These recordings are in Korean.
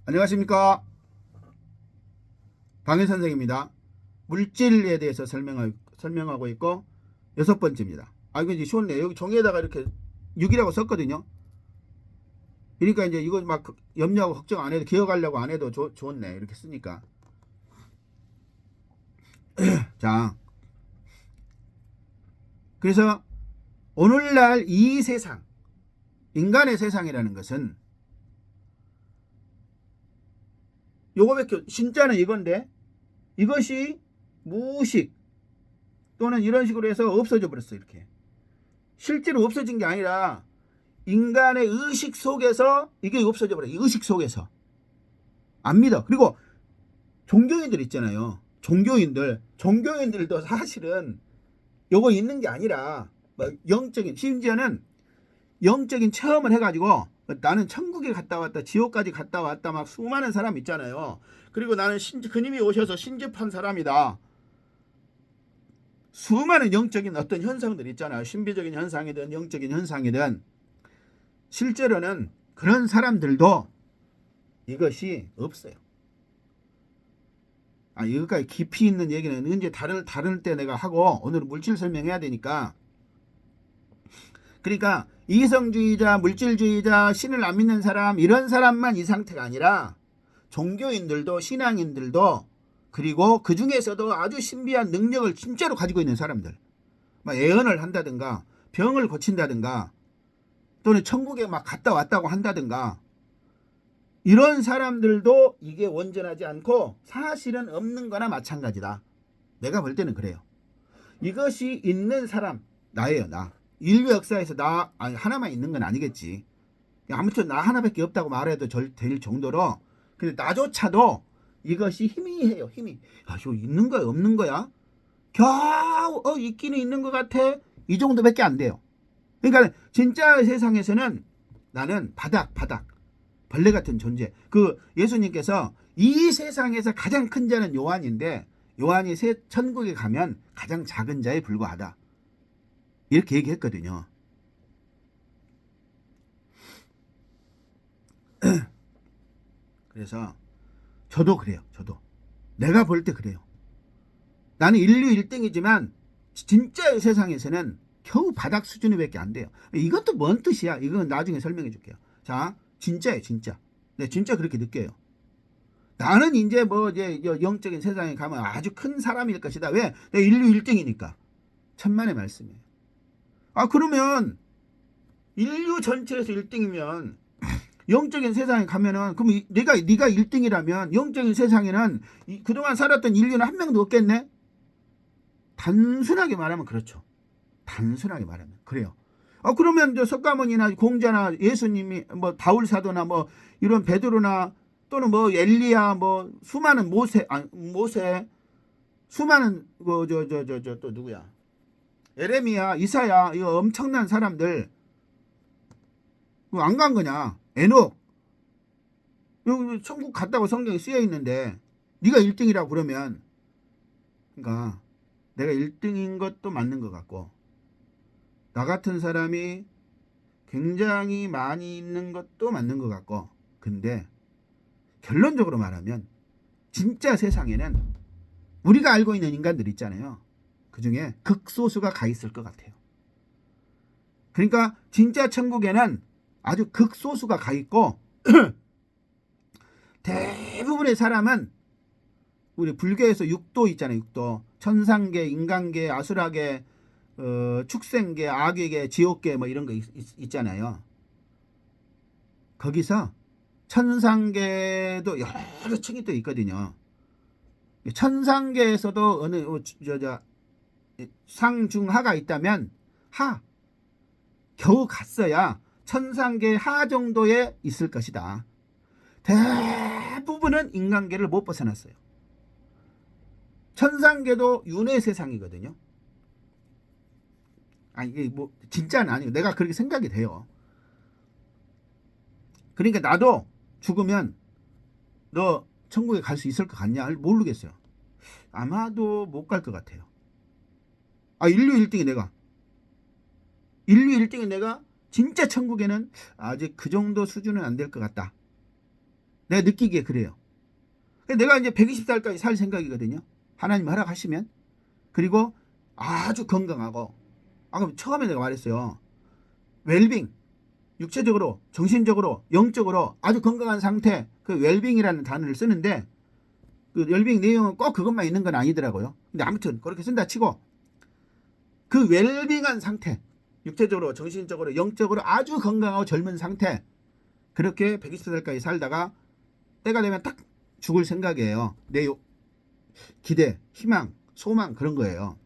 안녕하십니까, 방해 선생입니다. 물질에 대해서 설명하고 있고, 여섯 번째입니다. 이거 이제 쉬웠네. 여기 종이에다가 이렇게 6이라고 썼거든요. 그러니까 이제 이거 막 염려하고 걱정 안 해도, 기억하려고 안 해도 좋네. 이렇게 쓰니까. 자, 그래서 오늘날 이 세상, 인간의 세상이라는 것은 요거밖에, 진짜는 이건데, 이것이 무의식 또는 이런 식으로 해서 없어져 버렸어. 이렇게 실제로 없어진 게 아니라 인간의 의식 속에서 이게 없어져 버려. 의식 속에서 안 믿어. 그리고 종교인들 있잖아요. 종교인들도 사실은 요거 있는 게 아니라 영적인, 심지어는 영적인 체험을 해가지고 나는 천국에 갔다 왔다, 지옥까지 갔다 왔다, 막 수많은 사람 있잖아요. 그리고 나는 그님이 오셔서 신접한 사람이다. 수많은 영적인 어떤 현상들 있잖아요. 신비적인 현상이든 영적인 현상이든. 실제로는 그런 사람들도 이것이 없어요. 여기까지 깊이 있는 얘기는 언제 다른 때 내가 하고, 오늘은 물질 설명해야 되니까. 그러니까 이성주의자, 물질주의자, 신을 안 믿는 사람, 이런 사람만 이 상태가 아니라 종교인들도, 신앙인들도, 그리고 그 중에서도 아주 신비한 능력을 진짜로 가지고 있는 사람들, 막 예언을 한다든가 병을 고친다든가 또는 천국에 막 갔다 왔다고 한다든가, 이런 사람들도 이게 원전하지 않고 사실은 없는 거나 마찬가지다. 내가 볼 때는 그래요. 이것이 있는 사람 나예요. 나. 인류 역사에서 나 하나만 있는 건 아니겠지. 아무튼 나 하나밖에 없다고 말해도 될 정도로. 근데 나조차도 이것이 희미해요. 희미. 이거 있는 거야 없는 거야? 겨우 있기는 있는 것 같아. 이 정도밖에 안 돼요. 그러니까 진짜 세상에서는 나는 바닥 벌레 같은 존재. 그 예수님께서 이 세상에서 가장 큰 자는 요한인데, 요한이 천국에 가면 가장 작은 자에 불과하다, 이렇게 얘기했거든요. 그래서 저도 그래요. 저도 내가 볼 때 그래요. 나는 인류 1등이지만 진짜 세상에서는 겨우 바닥 수준이밖에 안 돼요. 이것도 뭔 뜻이야? 이건 나중에 설명해 줄게요. 자, 진짜예요. 진짜. 네, 진짜 그렇게 느껴요. 나는 이제 영적인 세상에 가면 아주 큰 사람일 것이다. 왜? 내가 인류 1등이니까. 천만의 말씀이에요. 그러면 인류 전체에서 1등이면 영적인 세상에 가면은, 그럼 네가 1등이라면 영적인 세상에는 그동안 살았던 인류는 한 명도 없겠네? 단순하게 말하면 그렇죠. 단순하게 말하면 그래요. 그러면 저 석가모니나 공자나 예수님이 바울 사도나 이런 베드로나 또는 엘리야, 수많은 모세, 수많은 또 누구야, 에레미야, 이사야, 이거 엄청난 사람들 안 간 거냐? 에녹, 여기 천국 갔다고 성경에 쓰여 있는데 네가 1등이라고 그러면, 그러니까 내가 1등인 것도 맞는 것 같고, 나 같은 사람이 굉장히 많이 있는 것도 맞는 것 같고, 근데 결론적으로 말하면 진짜 세상에는 우리가 알고 있는 인간들 있잖아요. 그 중에 극소수가 가 있을 것 같아요. 그러니까 진짜 천국에는 아주 극소수가 가 있고 대부분의 사람은 우리 불교에서 6도 있잖아요. 6도. 천상계, 인간계, 아수라계, 축생계, 악의계, 지옥계 이런 거 있잖아요. 거기서 천상계도 여러 층이 또 있거든요. 천상계에서도 어느 상중하가 있다면 겨우 갔어야 천상계 하 정도에 있을 것이다. 대부분은 인간계를 못 벗어났어요. 천상계도 윤회 세상이거든요. 이게 진짜는 아니고 내가 그렇게 생각이 돼요. 그러니까 나도 죽으면 너 천국에 갈 수 있을 것 같냐? 모르겠어요. 아마도 못 갈 것 같아요. 인류 1등이 내가 진짜 천국에는 아직 그 정도 수준은 안 될 것 같다. 내가 느끼기에 그래요. 내가 이제 120살까지 살 생각이거든요. 하나님 허락하시면. 그리고 아주 건강하고, 그럼 처음에 내가 말했어요. 웰빙, 육체적으로, 정신적으로, 영적으로 아주 건강한 상태, 그 웰빙이라는 단어를 쓰는데, 그 웰빙 내용은 꼭 그것만 있는 건 아니더라고요. 근데 아무튼 그렇게 쓴다 치고, 그 웰빙한 상태, 육체적으로, 정신적으로, 영적으로 아주 건강하고 젊은 상태, 그렇게 120살까지 살다가 때가 되면 딱 죽을 생각이에요. 내 기대, 희망, 소망 그런 거예요.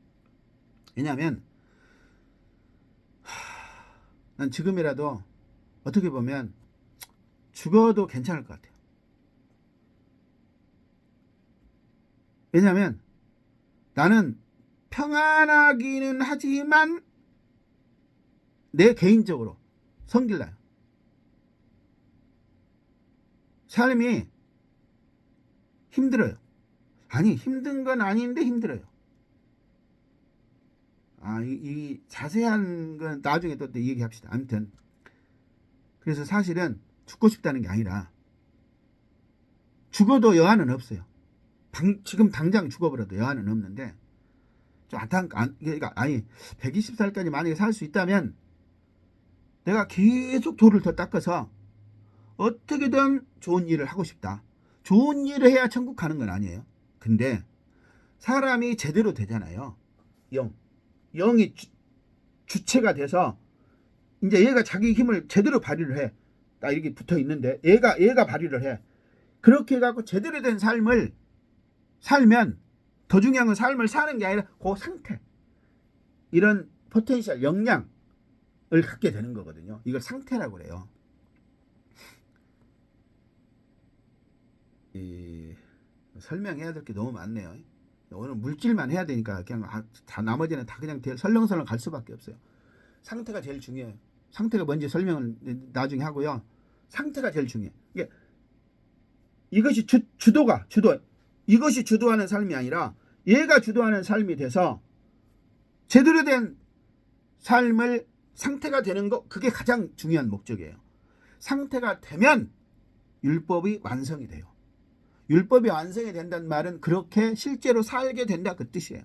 왜냐하면 난 지금이라도 어떻게 보면 죽어도 괜찮을 것 같아요. 왜냐하면 나는 평안하기는 하지만 내 개인적으로 성질나요. 삶이 힘들어요. 아니 힘든 건 아닌데 힘들어요. 이 자세한 건 나중에 또 얘기합시다. 아무튼 그래서 사실은 죽고 싶다는 게 아니라 죽어도 여한은 없어요. 지금 당장 죽어버려도 여한은 없는데 좀 그러니까 120살까지 만약에 살 수 있다면 내가 계속 돌을 더 닦아서 어떻게든 좋은 일을 하고 싶다. 좋은 일을 해야 천국 가는 건 아니에요. 근데 사람이 제대로 되잖아요. 영이 주체가 돼서 이제 얘가 자기 힘을 제대로 발휘를 해. 나 이렇게 붙어 있는데 얘가 발휘를 해. 그렇게 해갖고 제대로 된 삶을 살면 더 중요한 건 삶을 사는 게 아니라 그 상태, 이런 포텐셜, 역량을 갖게 되는 거거든요. 이걸 상태라고 그래요. 설명해야 될 게 너무 많네요. 오늘 물질만 해야 되니까 그냥 다 나머지는 다 그냥 설렁설렁 갈 수밖에 없어요. 상태가 제일 중요해요. 상태가 뭔지 설명을 나중에 하고요. 상태가 제일 중요해요. 이것이 주도 이것이 주도하는 삶이 아니라 얘가 주도하는 삶이 돼서 제대로 된 삶을 상태가 되는 거, 그게 가장 중요한 목적이에요. 상태가 되면 율법이 완성이 돼요. 율법이 완성이 된다는 말은 그렇게 실제로 살게 된다 그 뜻이에요.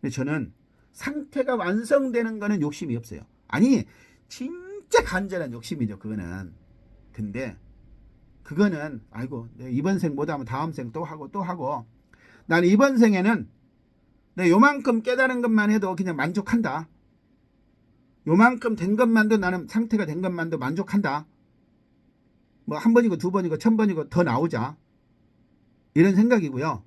근데 저는 상태가 완성되는 거는 욕심이 없어요. 아니 진짜 간절한 욕심이죠 그거는. 근데 그거는 이번 생 못하면 다음 생 또 하고 나는 이번 생에는 내 요만큼 깨달은 것만 해도 그냥 만족한다. 요만큼 된 것만도 나는 상태가 된 것만도 만족한다. 뭐 한 번이고 두 번이고 1000번이고 더 나오자. 이런 생각이고요.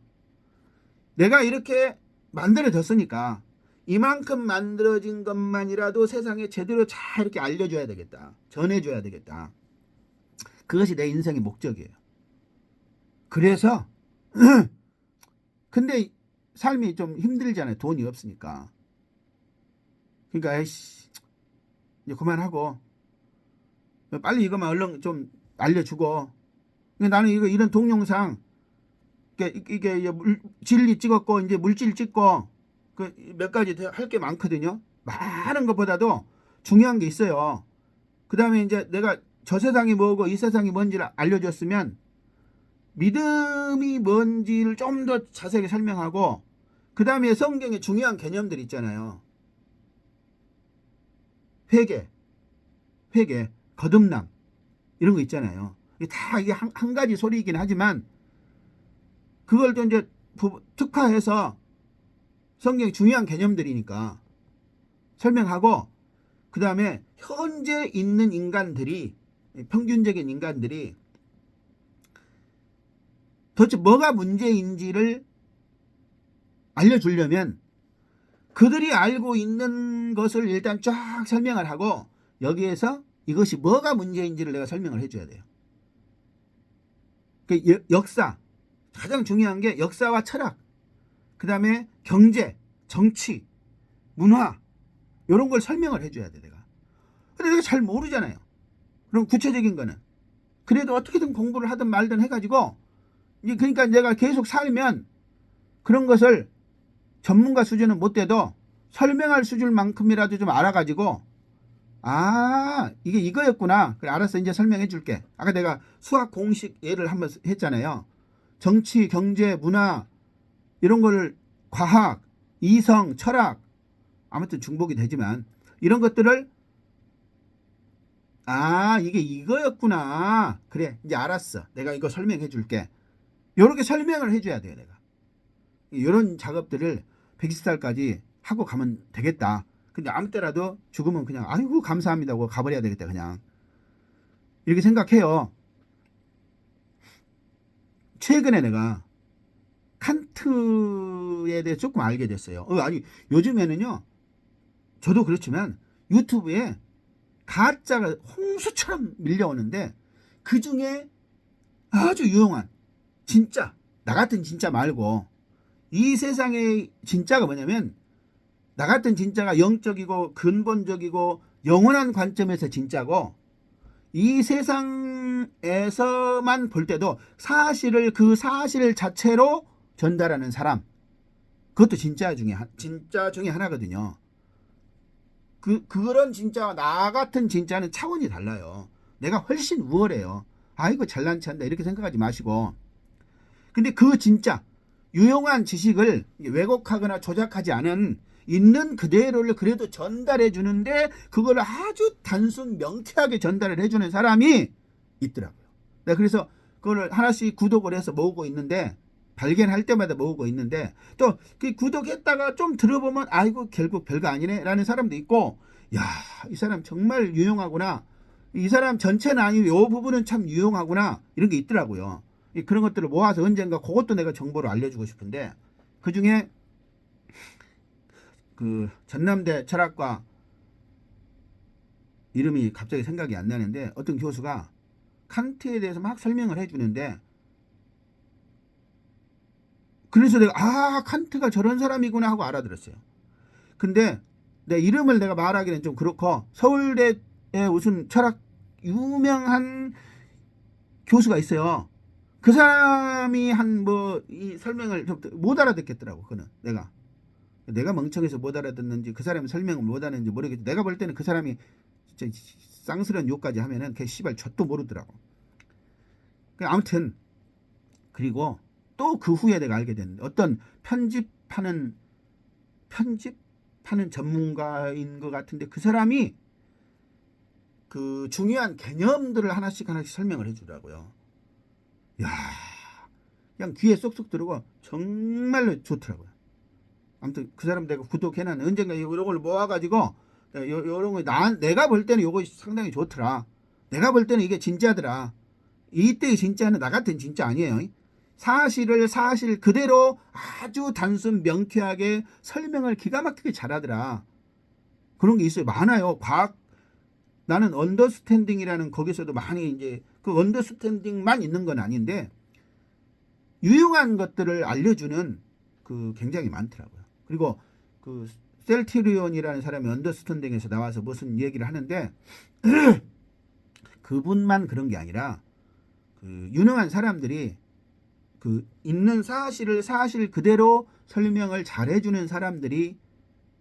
내가 이렇게 만들어졌으니까 이만큼 만들어진 것만이라도 세상에 제대로 잘 이렇게 알려줘야 되겠다. 전해줘야 되겠다. 그것이 내 인생의 목적이에요. 그래서 근데 삶이 좀 힘들잖아요. 돈이 없으니까. 그러니까 이제 그만하고 빨리 이것만 얼른 좀 알려주고. 나는 이런 동영상 이게 진리 찍었고 이제 물질 찍고 그 몇 가지 할 게 많거든요. 많은 것보다도 중요한 게 있어요. 그 다음에 이제 내가 저 세상이 뭐고 이 세상이 뭔지를 알려줬으면 믿음이 뭔지를 좀 더 자세하게 설명하고, 그 다음에 성경에 중요한 개념들 있잖아요. 회개, 거듭남 이런 거 있잖아요. 다 이게 한 가지 소리이긴 하지만 그걸 또 이제 특화해서 성경의 중요한 개념들이니까 설명하고, 그 다음에 현재 있는 인간들이, 평균적인 인간들이 도대체 뭐가 문제인지를 알려주려면 그들이 알고 있는 것을 일단 쫙 설명을 하고 여기에서 이것이 뭐가 문제인지를 내가 설명을 해줘야 돼요. 역사, 가장 중요한 게 역사와 철학, 그 다음에 경제, 정치, 문화 이런 걸 설명을 해줘야 돼 내가. 근데 내가 잘 모르잖아요. 그럼 구체적인 거는 그래도 어떻게든 공부를 하든 말든 해가지고, 그러니까 내가 계속 살면 그런 것을 전문가 수준은 못 돼도 설명할 수준만큼이라도 좀 알아가지고 아, 이게 이거였구나. 그래, 알았어. 이제 설명해 줄게. 아까 내가 수학 공식 예를 한번 했잖아요. 정치, 경제, 문화, 이런 걸 과학, 이성, 철학, 아무튼 중복이 되지만, 이런 것들을, 아, 이게 이거였구나. 그래, 이제 알았어. 내가 이거 설명해 줄게. 요렇게 설명을 해줘야 돼요, 내가. 이런 작업들을 120살까지 하고 가면 되겠다. 근데 아무 때라도 죽으면 그냥 아이고 감사합니다 하고 가버려야 되겠다 그냥. 이렇게 생각해요. 최근에 내가 칸트에 대해 조금 알게 됐어요. 아니 요즘에는요. 저도 그렇지만 유튜브에 가짜가 홍수처럼 밀려오는데 그중에 아주 유용한 진짜 나 같은 진짜 말고 이 세상의 진짜가 뭐냐면 나 같은 진짜가 영적이고 근본적이고 영원한 관점에서 진짜고 이 세상에서만 볼 때도 사실을 그 사실 자체로 전달하는 사람 그것도 진짜 중에 하나거든요. 그런 진짜와 나 같은 진짜는 차원이 달라요. 내가 훨씬 우월해요. 아이고 잘난 체한다 이렇게 생각하지 마시고 근데 그 진짜 유용한 지식을 왜곡하거나 조작하지 않은 있는 그대로를 그래도 전달해 주는데 그걸 아주 단순 명쾌하게 전달을 해주는 사람이 있더라고요. 그래서 그걸 하나씩 구독을 해서 모으고 있는데 발견할 때마다 모으고 있는데 또 그 구독했다가 좀 들어보면 아이고 결국 별거 아니네 라는 사람도 있고 야 이 사람 정말 유용하구나 이 사람 전체는 아니고 이 부분은 참 유용하구나 이런 게 있더라고요. 그런 것들을 모아서 언젠가 그것도 내가 정보를 알려주고 싶은데 그 중에 그 전남대 철학과 이름이 갑자기 생각이 안 나는데 어떤 교수가 칸트에 대해서 막 설명을 해주는데 그래서 내가 아 칸트가 저런 사람이구나 하고 알아들었어요. 근데 내 이름을 내가 말하기는 좀 그렇고 서울대의 무슨 철학 유명한 교수가 있어요. 그 사람이 한 뭐 이 설명을 좀 못 알아듣겠더라고. 그는 내가 멍청해서 못 알아듣는지 그 사람이 설명을 못 하는지 모르겠지. 내가 볼 때는 그 사람이 진짜 쌍스러운 욕까지 하면은 걔 씨발 젖도 모르더라고. 아무튼 그리고 또 그 후에 내가 알게 됐는데 어떤 편집하는 전문가인 것 같은데 그 사람이 그 중요한 개념들을 하나씩 설명을 해주더라고요. 야, 그냥 귀에 쏙쏙 들어오고 정말로 좋더라고요. 아무튼 그 사람 내가 구독해놨는 언젠가 이런 걸 모아가지고 요런 거 내가 볼 때는 요거 상당히 좋더라. 내가 볼 때는 이게 진짜더라. 이때의 진짜는 나 같은 진짜 아니에요. 사실을 사실 그대로 아주 단순 명쾌하게 설명을 기가 막히게 잘하더라. 그런 게 있어요. 많아요. 과학 나는 언더스탠딩이라는 거기서도 많이 이제 그 언더스탠딩만 있는 건 아닌데 유용한 것들을 알려주는 그 굉장히 많더라고요. 그리고 그 셀티리온이라는 사람이 언더스탠딩에서 나와서 무슨 얘기를 하는데 그분만 그런 게 아니라 그 유능한 사람들이 그 있는 사실을 사실 그대로 설명을 잘해주는 사람들이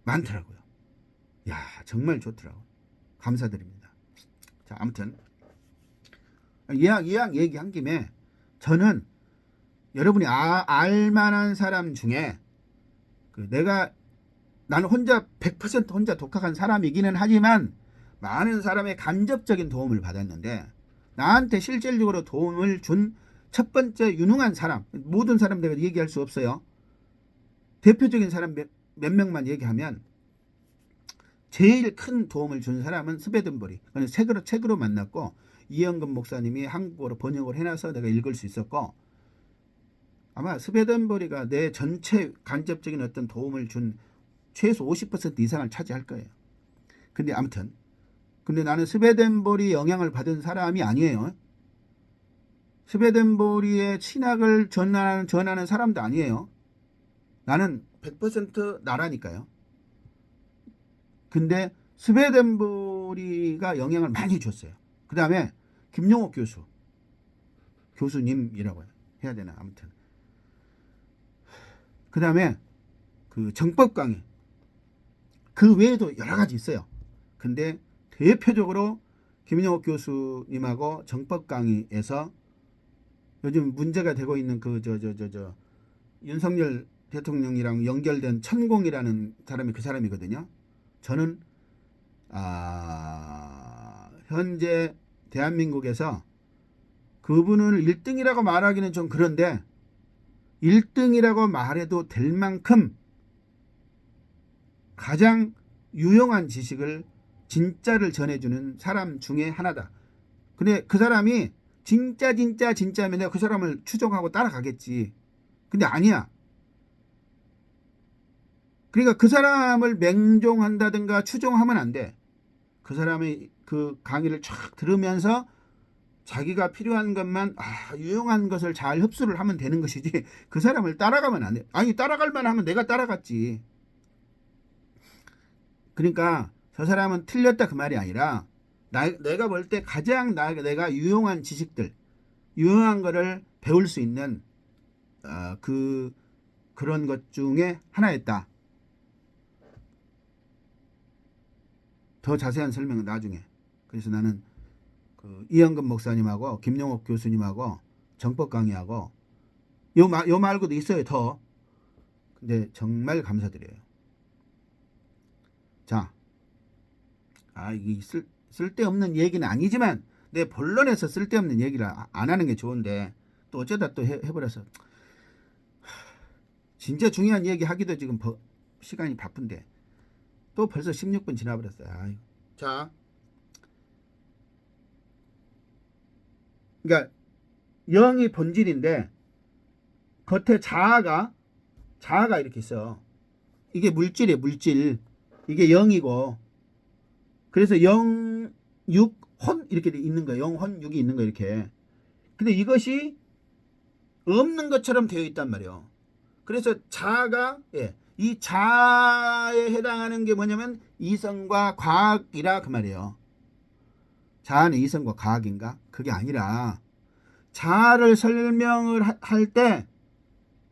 많더라고요. 야 정말 좋더라고요. 감사드립니다. 자 아무튼 이왕 얘기한 김에 저는 여러분이 알만한 사람 중에 그 나는 혼자 100% 혼자 독학한 사람이기는 하지만 많은 사람의 간접적인 도움을 받았는데 나한테 실질적으로 도움을 준 첫 번째 유능한 사람 모든 사람 내가 얘기할 수 없어요. 대표적인 사람 몇 명만 얘기하면 제일 큰 도움을 준 사람은 스베덴버리 책으로 만났고 이영근 목사님이 한국어로 번역을 해놔서 내가 읽을 수 있었고 아마 스베덴버리가 내 전체 간접적인 어떤 도움을 준 최소 50% 이상을 차지할 거예요. 근데 아무튼 근데 나는 스베덴버리 영향을 받은 사람이 아니에요. 스베덴버리의 신학을 전하는 사람도 아니에요. 나는 100% 나라니까요. 근데 스베덴버리가 영향을 많이 줬어요. 그 다음에 김용옥 교수님이라고 해야 되나 아무튼 그 다음에 그 정법 강의 그 외에도 여러 가지 있어요. 근데 대표적으로 김영옥 교수님하고 정법 강의에서 요즘 문제가 되고 있는 그 윤석열 대통령이랑 연결된 천공이라는 사람이 그 사람이거든요. 저는 현재 대한민국에서 그분을 1등이라고 말하기는 좀 그런데 1등이라고 말해도 될 만큼 가장 유용한 지식을 진짜를 전해주는 사람 중에 하나다. 근데 그 사람이 진짜면 내가 그 사람을 추종하고 따라가겠지. 근데 아니야. 그러니까 그 사람을 맹종한다든가 추종하면 안 돼. 그 사람의 그 강의를 쫙 들으면서 자기가 필요한 것만 유용한 것을 잘 흡수를 하면 되는 것이지 그 사람을 따라가면 안 돼. 아니 따라갈 만하면 내가 따라갔지. 그러니까 저 사람은 틀렸다 그 말이 아니라 내가 볼 때 가장 내가 유용한 지식들, 유용한 거를 배울 수 있는 그런 것 중에 하나였다. 더 자세한 설명은 나중에. 그래서 나는 그 이영근 목사님하고 김용옥 교수님하고 정법 강의하고 요 말고도 있어요 더. 근데 정말 감사드려요. 자, 이게 쓸데없는 얘기는 아니지만 내 본론에서 쓸데없는 얘기를 안 하는 게 좋은데 또 어쩌다 또 해버려서 진짜 중요한 얘기 하기도 지금 시간이 바쁜데 또 벌써 16분 지나버렸어요. 자, 그러니까 영이 본질인데 겉에 자아가 이렇게 있어. 이게 물질이에요, 물질. 이게 영이고, 그래서 영, 육, 혼 이렇게 있는 거예요. 영, 혼, 육이 있는 거 이렇게. 근데 이것이 없는 것처럼 되어 있단 말이에요. 그래서 자아가 이 자아에 해당하는 게 뭐냐면 이성과 과학이라 그 말이에요. 자아는 이성과 과학인가? 그게 아니라 자아를 설명을 할 때,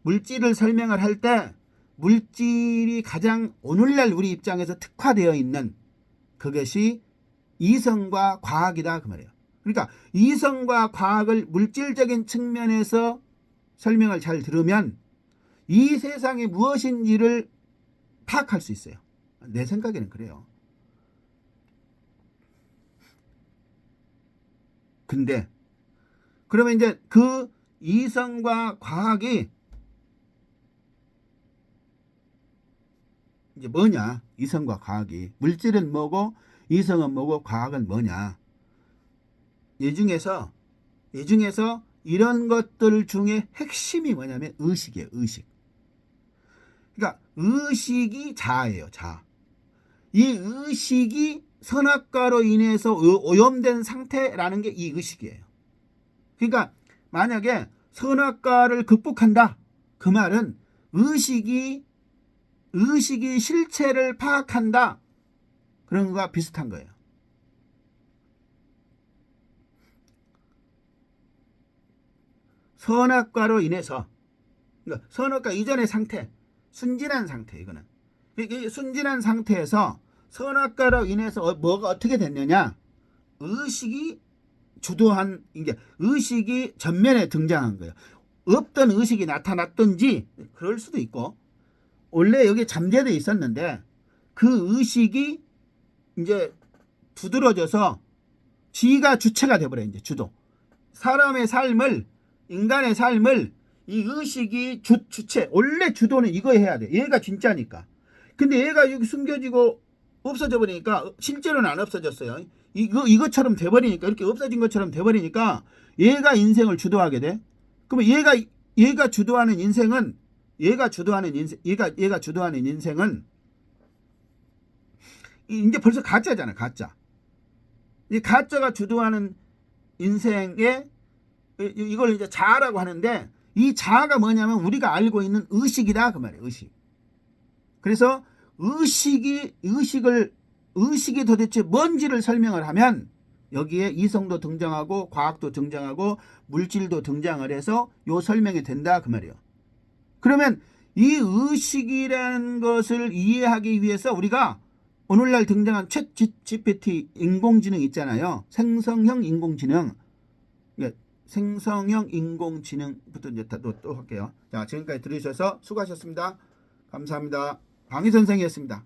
물질을 설명을 할 때 물질이 가장 오늘날 우리 입장에서 특화되어 있는 그것이 이성과 과학이다 그 말이에요. 그러니까 이성과 과학을 물질적인 측면에서 설명을 잘 들으면 이 세상이 무엇인지를 파악할 수 있어요. 내 생각에는 그래요. 근데 그러면 이제 그 이성과 과학이 이제 뭐냐? 이성과 과학이. 물질은 뭐고 이성은 뭐고 과학은 뭐냐? 이 중에서 이런 것들 중에 핵심이 뭐냐면 의식이에요. 의식. 그러니까 의식이 자아예요. 자아. 이 의식이 선악과로 인해서 오염된 상태라는 게 이 의식이에요. 그러니까 만약에 선악과를 극복한다. 그 말은 의식이 실체를 파악한다. 그런 거와 비슷한 거예요. 선악과로 인해서, 그러니까 선악과 이전의 상태, 순진한 상태, 이거는. 이 순진한 상태에서 선악과로 인해서 뭐가 어떻게 됐느냐? 의식이 주도한, 이게 의식이 전면에 등장한 거예요. 없던 의식이 나타났던지, 그럴 수도 있고, 원래 여기 잠재되어 있었는데, 그 의식이 이제 두드러져서 지가 주체가 돼버려요, 이제 주도. 사람의 삶을, 인간의 삶을 이 의식이 주체, 원래 주도는 이거 해야 돼. 얘가 진짜니까. 근데 얘가 여기 숨겨지고 없어져 버리니까, 실제로는 안 없어졌어요. 이것처럼 돼버리니까, 이렇게 없어진 것처럼 돼버리니까 얘가 인생을 주도하게 돼. 그러면 얘가 주도하는 인생은 이제 벌써 가짜잖아, 가짜. 이 가짜가 주도하는 인생에 이걸 이제 자아라고 하는데, 이 자아가 뭐냐면 우리가 알고 있는 의식이다 그 말이에요. 의식. 그래서 의식이 도대체 뭔지를 설명을 하면 여기에 이성도 등장하고 과학도 등장하고 물질도 등장을 해서 요 설명이 된다 그 말이에요. 그러면 이 의식이라는 것을 이해하기 위해서 우리가 오늘날 등장한 챗 GPT 인공지능 있잖아요. 생성형 인공지능. 예, 생성형 인공지능부터 이제 또 할게요. 자, 지금까지 들으셔서 수고하셨습니다. 감사합니다. 강희 선생이었습니다.